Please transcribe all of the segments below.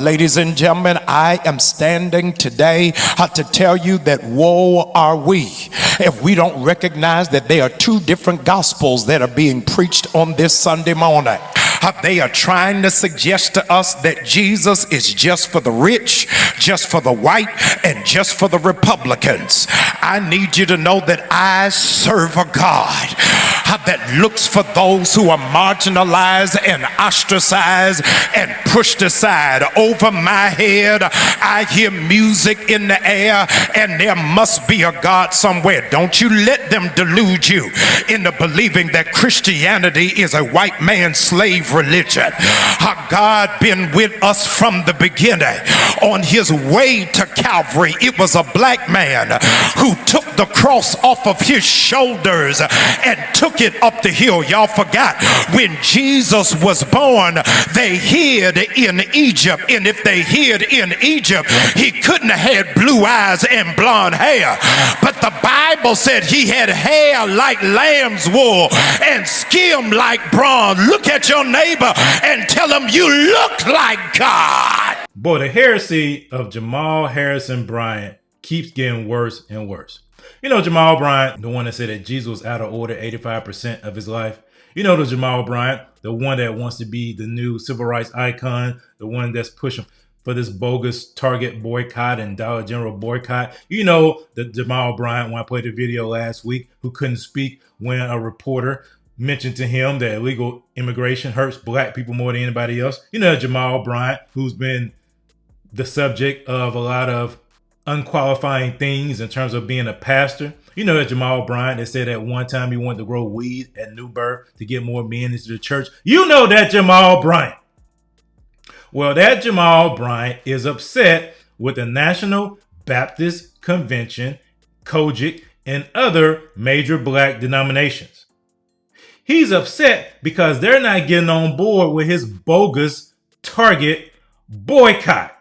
Ladies and gentlemen, I am standing today to tell you that woe are we if we don't recognize that there are two different gospels that are being preached on this Sunday morning. They are trying to suggest to us that Jesus is just for the rich, just for the white, and just for the Republicans. I need you to know that I serve a God that looks for those who are marginalized and ostracized and pushed aside. Over my head, I hear music in the air, and there must be a God somewhere. Don't you let them delude you into believing that Christianity is a white man's slave religion. God been with us from the beginning. On his way to Calvary, it was a black man who took the cross off of his shoulders and took it up the hill. Y'all forgot when Jesus was born, they hid in Egypt, and if they hid in Egypt, he couldn't have had blue eyes and blonde hair, but the Bible said he had hair like lamb's wool and skin like bronze. Look at your neighbor and tell him you look like God. Boy, the heresy of Jamal Harrison Bryant keeps getting worse and worse. You know Jamal Bryant, the one that said that Jesus was out of order 85% of his life. You know the Jamal Bryant, the one that wants to be the new civil rights icon, the one that's pushing for this bogus Target boycott and Dollar General boycott. You know the Jamal Bryant, when I played the video last week, who couldn't speak when a reporter mentioned to him that illegal immigration hurts black people more than anybody else. You know Jamal Bryant, who's been the subject of a lot of unqualifying things in terms of being a pastor. You know that Jamal Bryant that said at one time he wanted to grow weed at New Birth to get more men into the church. You know that Jamal Bryant. Well, that Jamal Bryant is upset with the National Baptist Convention, COGIC, and other major black denominations. He's upset because they're not getting on board with his bogus Target boycott.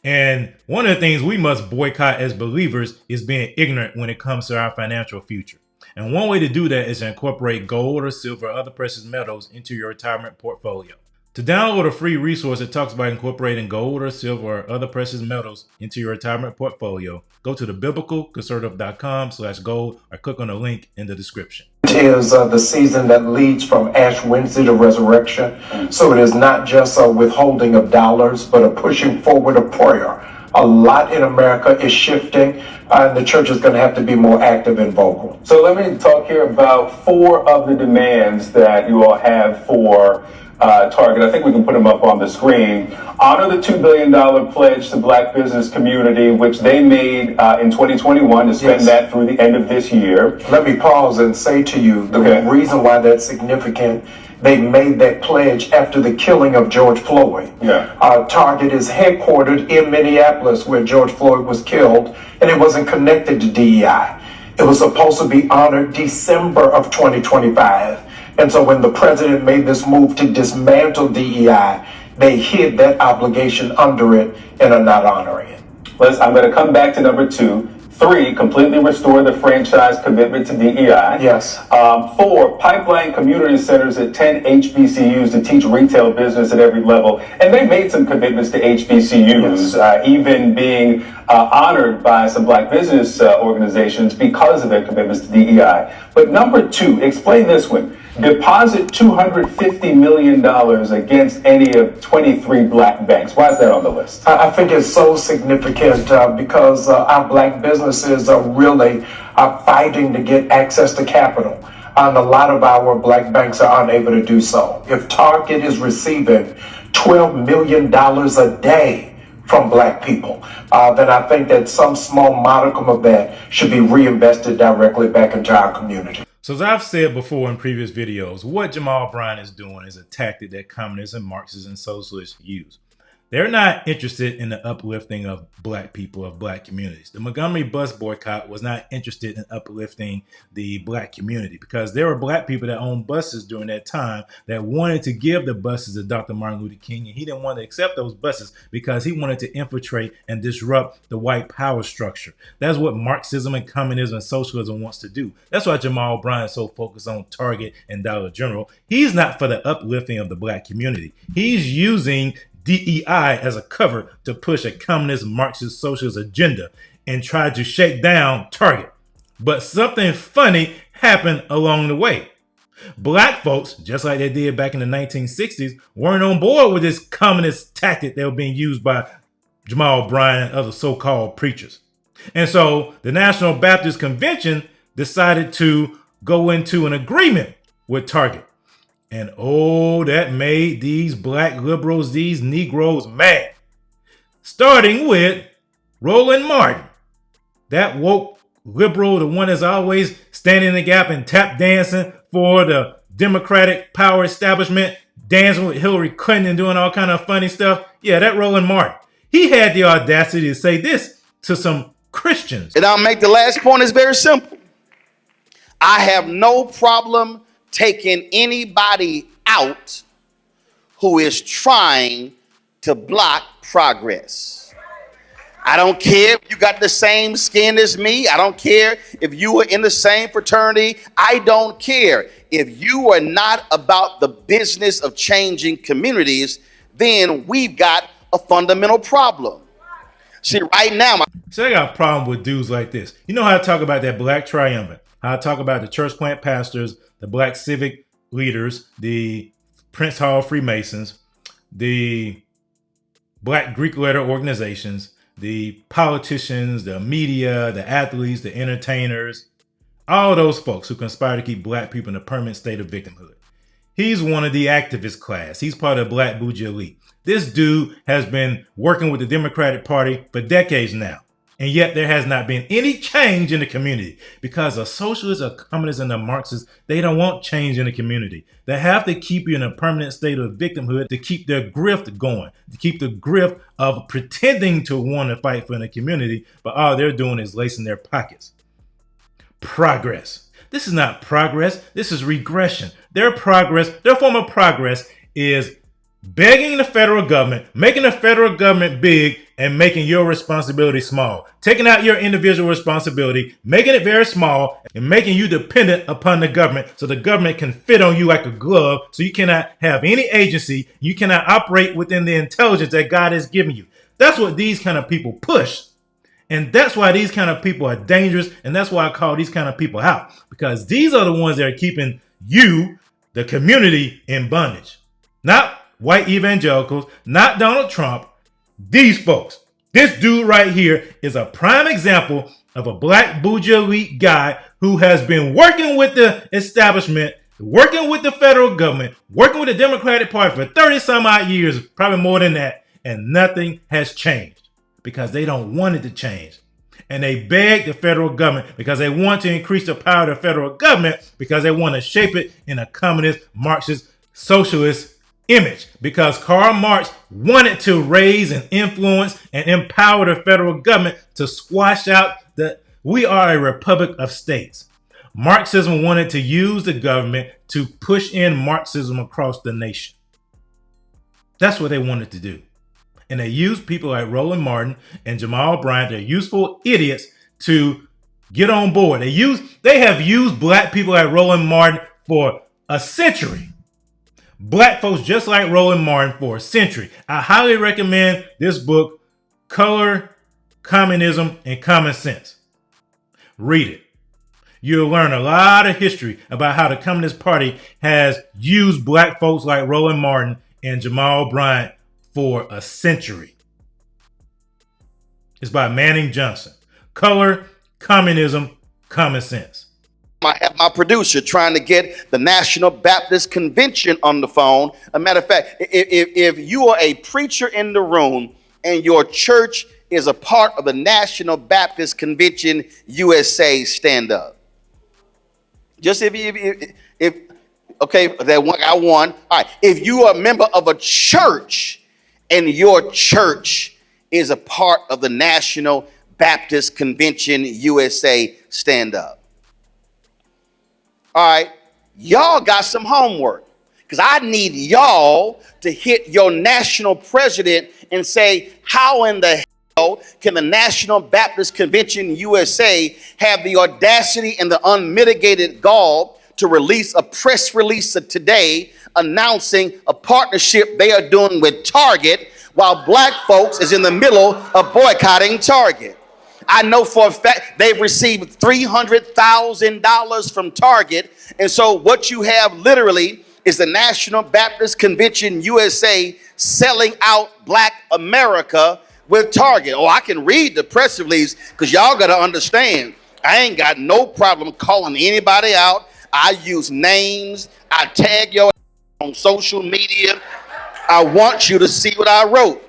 And one of the things we must boycott as believers is being ignorant when it comes to our financial future. And one way to do that is to incorporate gold or silver or other precious metals into your retirement portfolio. To download a free resource that talks about incorporating gold or silver or other precious metals into your retirement portfolio, go to thebiblicalconservative.com/gold or click on the link in the description. It is the season that leads from Ash Wednesday to Resurrection. So it is not just a withholding of dollars, but a pushing forward of prayer. A lot in America is shifting, and the church is going to have to be more active and vocal. So let me talk here about 4 of the demands that you all have for Target. I think we can put them up on the screen. Honor the $2 billion pledge to black business community, which they made in 2021 to spend that through the end of this year. Let me pause and say to you, the reason why that's significant, they made that pledge after the killing of George Floyd. Target is headquartered in Minneapolis, where George Floyd was killed, and it wasn't connected to DEI. It was supposed to be honored December of 2025. And so when the president made this move to dismantle DEI, they hid that obligation under it and are not honoring it. I'm going to come back to number 2. 3, completely restore the franchise commitment to DEI. Yes. 4, pipeline community centers at 10 HBCUs to teach retail business at every level. And they made some commitments to HBCUs, even being honored by some black business organizations because of their commitments to DEI. But number 2, explain this one. Deposit $250 million against any of 23 black banks. Why is that on the list? I think it's so significant because our black businesses are really fighting to get access to capital. And a lot of our black banks are unable to do so. If Target is receiving $12 million a day from black people, then I think that some small modicum of that should be reinvested directly back into our community. So as I've said before in previous videos, what Jamal Bryant is doing is a tactic that communists and Marxists and socialists use. They're not interested in the uplifting of black people, of black communities. The Montgomery bus boycott was not interested in uplifting the black community because there were black people that owned buses during that time that wanted to give the buses to Dr. Martin Luther King, and he didn't want to accept those buses because he wanted to infiltrate and disrupt the white power structure. That's what Marxism and communism and socialism wants to do. That's why Jamal Bryant is so focused on Target and Dollar General. He's not for the uplifting of the black community. He's using DEI as a cover to push a communist, Marxist, socialist agenda and try to shake down Target. But something funny happened along the way. Black folks, just like they did back in the 1960s, weren't on board with this communist tactic that was being used by Jamal Bryant and other so-called preachers. And so the National Baptist Convention decided to go into an agreement with Target. And oh, that made these black liberals, these Negroes mad. Starting with Roland Martin, that woke liberal, the one that's always standing in the gap and tap dancing for the Democratic power establishment, dancing with Hillary Clinton and doing all kind of funny stuff. Yeah, that Roland Martin. He had the audacity to say this to some Christians. And I'll make the last point is very simple. I have no problem taking anybody out who is trying to block progress. I don't care if you got the same skin as me. I don't care if you are in the same fraternity. I don't care. If you are not about the business of changing communities, then we've got a fundamental problem. See, right now, So I got a problem with dudes like this. You know how I talk about that black triumvirate, how I talk about the church plant pastors, the black civic leaders, the Prince Hall Freemasons, the black Greek letter organizations, the politicians, the media, the athletes, the entertainers, all those folks who conspire to keep black people in a permanent state of victimhood. He's one of the activist class. He's part of the black bougie elite. This dude has been working with the Democratic Party for decades now. And yet there has not been any change in the community because the socialists, the communists, and the Marxists, they don't want change in the community. They have to keep you in a permanent state of victimhood to keep their grift going, to keep the grift of pretending to want to fight for the community, but all they're doing is lacing their pockets. Progress. This is not progress. This is regression. Their progress, their form of progress is begging the federal government, making the federal government big and making your responsibility small. Taking out your individual responsibility, making it very small, and making you dependent upon the government so the government can fit on you like a glove so you cannot have any agency. You cannot operate within the intelligence that God has given you. That's what these kind of people push. And that's why these kind of people are dangerous. And that's why I call these kind of people out. Because these are the ones that are keeping you, the community, in bondage. Not white evangelicals, not Donald Trump, these folks. This dude right here is a prime example of a black bougie elite guy who has been working with the establishment, working with the federal government, working with the Democratic Party for 30 some odd years, probably more than that, and nothing has changed because they don't want it to change. And they beg the federal government because they want to increase the power of the federal government because they want to shape it in a communist, Marxist, socialist image, because Karl Marx wanted to raise and influence and empower the federal government to squash out we are a republic of states. Marxism wanted to use the government to push in Marxism across the nation. That's what they wanted to do. And they used people like Roland Martin and Jamal Bryant, they're useful idiots, to get on board. They have used black people like Roland Martin for a century. Black folks just like Roland Martin for a century. I highly recommend this book, Color, Communism, and Common Sense. Read it. You'll learn a lot of history about how the Communist Party has used black folks like Roland Martin and Jamal Bryant for a century. It's by Manning Johnson. Color, Communism, Common Sense. I have my producer trying to get the National Baptist Convention on the phone. A matter of fact, if you are a preacher in the room and your church is a part of the National Baptist Convention USA, stand up. Just if okay, that one I won. All right, if you are a member of a church and your church is a part of the National Baptist Convention USA, stand up. All right, y'all got some homework because I need y'all to hit your national president and say, how in the hell can the National Baptist Convention USA have the audacity and the unmitigated gall to release a press release today announcing a partnership they are doing with Target while black folks is in the middle of boycotting Target. I know for a fact they've received $300,000 from Target. And so what you have literally is the National Baptist Convention USA selling out black America with Target. Oh, I can read the press release because y'all got to understand, I ain't got no problem calling anybody out. I use names. I tag your on social media. I want you to see what I wrote.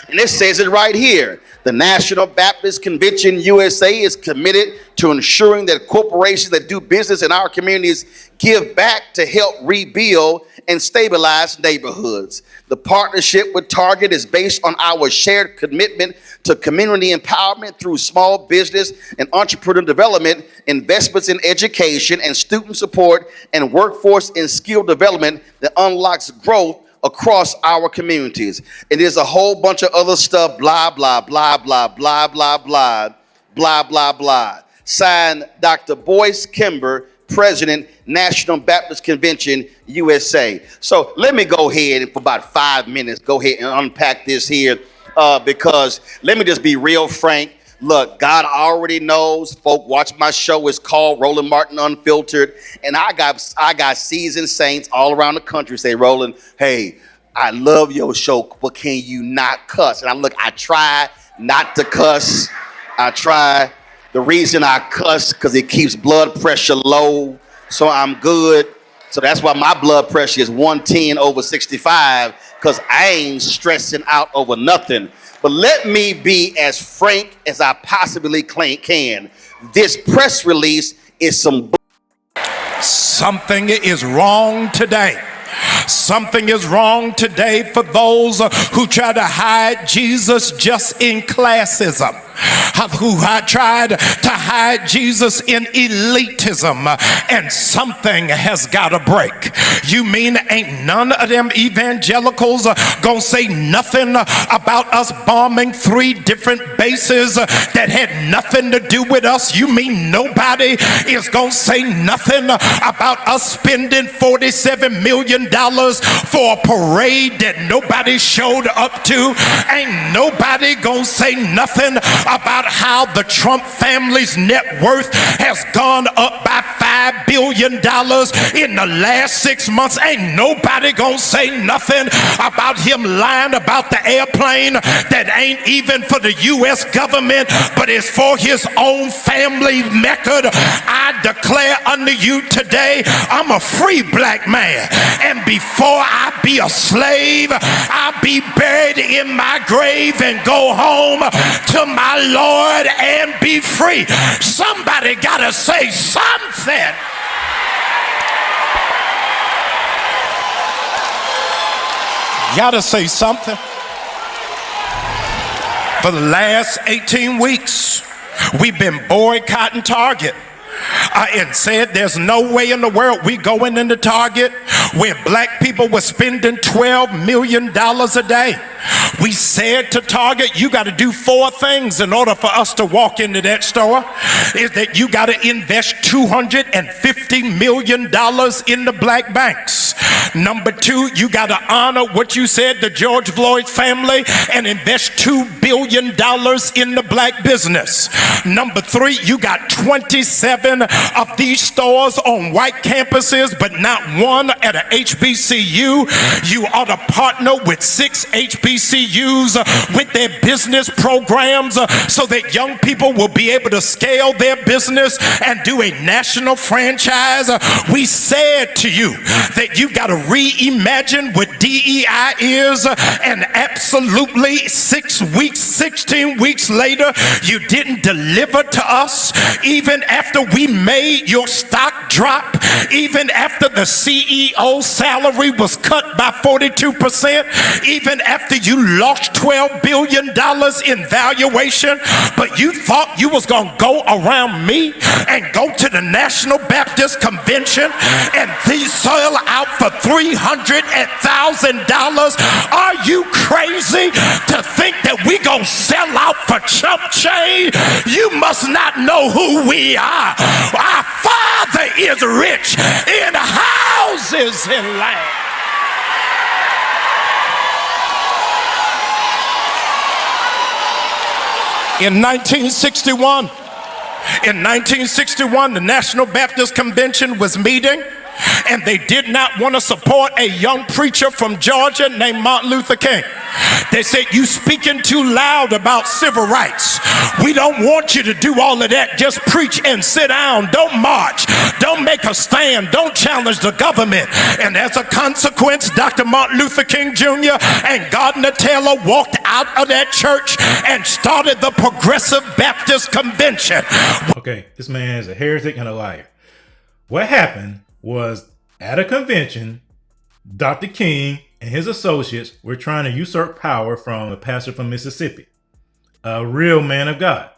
And it says it right here. The National Baptist Convention USA is committed to ensuring that corporations that do business in our communities give back to help rebuild and stabilize neighborhoods. The partnership with Target is based on our shared commitment to community empowerment through small business and entrepreneur development, investments in education and student support, and workforce and skill development that unlocks growth across our communities. And there's a whole bunch of other stuff, blah, blah, blah, blah, blah, blah, blah, blah, blah, blah. Signed, Dr. Boyce Kimber, President, National Baptist Convention, USA. So let me go ahead and for about 5 minutes, go ahead and unpack this here because let me just be real frank. Look, God already knows. Folk watch my show. It's called Roland Martin Unfiltered. And I got seasoned saints all around the country say, Roland, hey, I love your show, but can you not cuss? And I try not to cuss. I try. The reason I cuss, because it keeps blood pressure low, so I'm good. So that's why my blood pressure is 110/65, because I ain't stressing out over nothing. But let me be as frank as I possibly can. This press release is some Something is wrong today. Something is wrong today for those who try to hide Jesus just in classism, who tried to hide Jesus in elitism, and something has got to break. You mean ain't none of them evangelicals gonna say nothing about us bombing 3 different bases that had nothing to do with us? You mean nobody is gonna say nothing about us spending $47 million for a parade that nobody showed up to? Ain't nobody gonna say nothing about how the Trump family's net worth has gone up by $5 billion in the last 6 months? Ain't nobody gonna say nothing about him lying about the airplane that ain't even for the U.S. government, but is for his own family mecca. I declare unto you today, I'm a free black man, and before I be a slave, I'll be buried in my grave and go home to my Lord and be free. Somebody gotta say something. Gotta say something. For the last 18 weeks, we've been boycotting Target. And said there's no way in the world we going into Target where black people were spending $12 million a day. We said to Target, you got to do 4 things in order for us to walk into that store. Is that you got to invest $250 million in the black banks. Number 2, you got to honor what you said to George Floyd family and invest $2 billion in the black business. Number 3, you got 27 of these stores on white campuses, but not one at a HBCU. You ought to partner with 6 HBCUs with their business programs so that young people will be able to scale their business and do a national franchise. We said to you that you've got to reimagine what DEI is, and absolutely 16 weeks later, you didn't deliver to us. Even after we made your stock drop, even after the CEO salary was cut by 42%, even after you lost $12 billion in valuation, but you thought you was gonna go around me and go to the National Baptist Convention and sell out for $300,000. Are you crazy to think that we gonna sell out for chump change? You must not know who we are. Our Father is rich in houses and land. In 1961, the National Baptist Convention was meeting, and they did not want to support a young preacher from Georgia named Martin Luther King. They said, "You speaking too loud about civil rights. We don't want you to do all of that. Just preach and sit down. Don't march. Don't make a stand. Don't challenge the government." And as a consequence, Dr. Martin Luther King Jr. and Gardner Taylor walked out of that church and started the Progressive Baptist Convention. Okay, this man is a heretic and a liar. What happened was, at a convention, Dr. King and his associates were trying to usurp power from a pastor from Mississippi, a real man of God.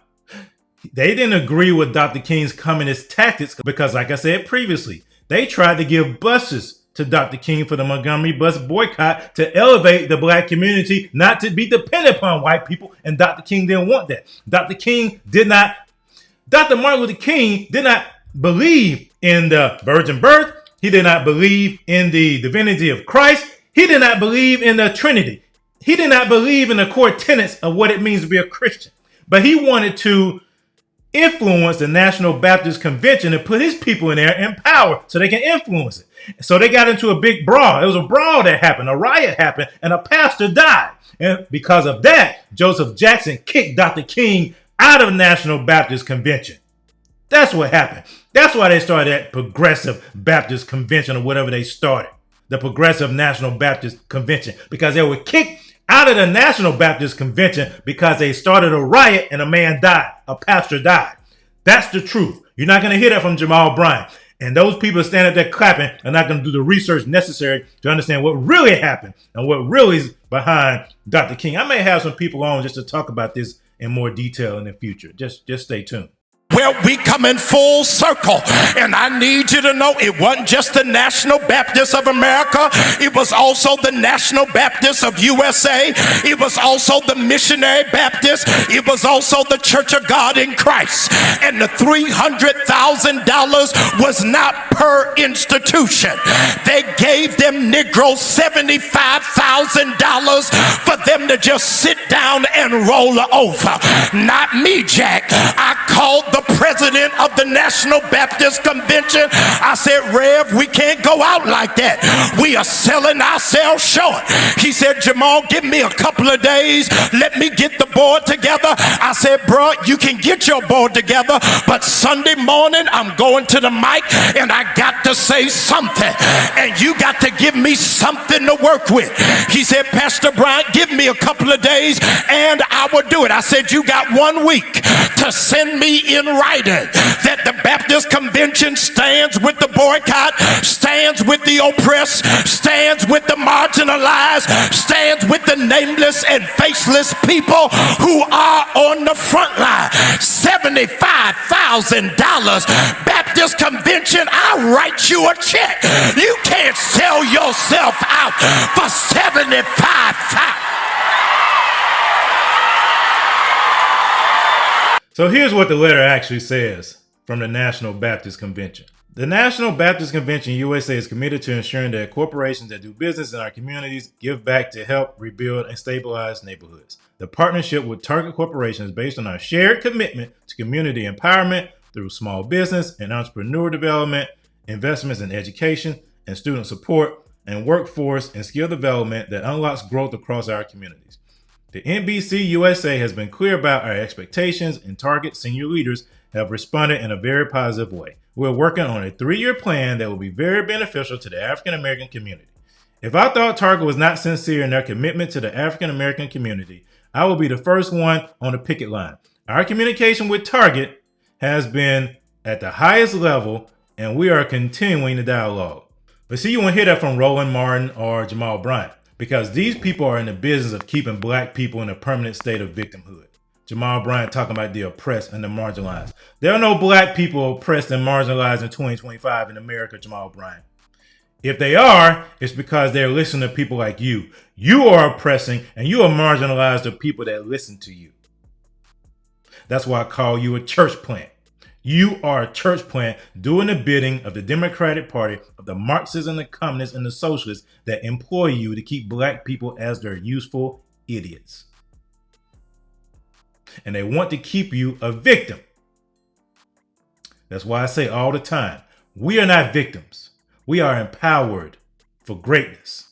They didn't agree with Dr. King's communist tactics because, like I said previously, they tried to give buses to Dr. King for the Montgomery bus boycott to elevate the black community, not to be dependent upon white people, and Dr. King didn't want that. Dr. Martin Luther King did not believe in the virgin birth. He did not believe in the divinity of Christ. He did not believe in the Trinity. He did not believe in the core tenets of what it means to be a Christian. But he wanted to influence the National Baptist Convention and put his people in there in power so they can influence it. So they got into a big brawl. It was a brawl that happened. A riot happened, and a pastor died. And because of that, Joseph Jackson kicked Dr. King out of the National Baptist Convention. That's what happened. That's why they started that Progressive Baptist Convention, or whatever they started. The Progressive National Baptist Convention. Because they were kicked out of the National Baptist Convention because they started a riot and a man died. A pastor died. That's the truth. You're not going to hear that from Jamal Bryant. And those people standing there clapping are not going to do the research necessary to understand what really happened and what really is behind Dr. King. I may have some people on just to talk about this in more detail in the future. Just stay tuned. Well, we come in full circle, and I need you to know it wasn't just the National Baptist of America. It was also the National Baptist of USA. It was also the Missionary Baptist. It was also the Church of God in Christ. And the $300,000 was not per institution. They gave them Negroes $75,000 for them to just sit down and roll over. Not me, Jack. I called the president of the National Baptist Convention. I said, "Rev, we can't go out like that. We are selling ourselves short." He said, "Jamal, give me a couple of days. Let me get the board together." I said, "Bro, you can get your board together, but Sunday morning I'm going to the mic and I got to say something, and you got to give me something to work with." He said, "Pastor Bryant, give me a couple of days and I will do it." I said, "You got 1 week to send me in writing that the Baptist Convention stands with the boycott, stands with the oppressed, stands with the marginalized, stands with the nameless and faceless people who are on the front line." $75,000. Baptist Convention, I'll write you a check. You can't sell yourself out for $75,000. So here's what the letter actually says from the National Baptist Convention. The National Baptist Convention USA is committed to ensuring that corporations that do business in our communities give back to help rebuild and stabilize neighborhoods. The partnership with target corporations is based on our shared commitment to community empowerment through small business and entrepreneur development, investments in education and student support, and workforce and skill development that unlocks growth across our communities. The NBC USA has been clear about our expectations, and Target senior leaders have responded in a very positive way. We're working on a 3-year plan that will be very beneficial to the African American community. If I thought Target was not sincere in their commitment to the African American community, I will be the first one on the picket line. Our communication with Target has been at the highest level, and we are continuing the dialogue. But see, you won't hear that from Roland Martin or Jamal Bryant, because these people are in the business of keeping black people in a permanent state of victimhood. Jamal Bryant talking about the oppressed and the marginalized. There are no black people oppressed and marginalized in 2025 in America, Jamal Bryant. If they are, it's because they're listening to people like you. You are oppressing and you are marginalized the people that listen to you. That's why I call you a church plant. You are a church plant doing the bidding of the Democratic Party, of the Marxists and the Communists and the Socialists that employ you to keep black people as their useful idiots. and they want to keep you a victim. That's why I say all the time, we are not victims. We are empowered for greatness.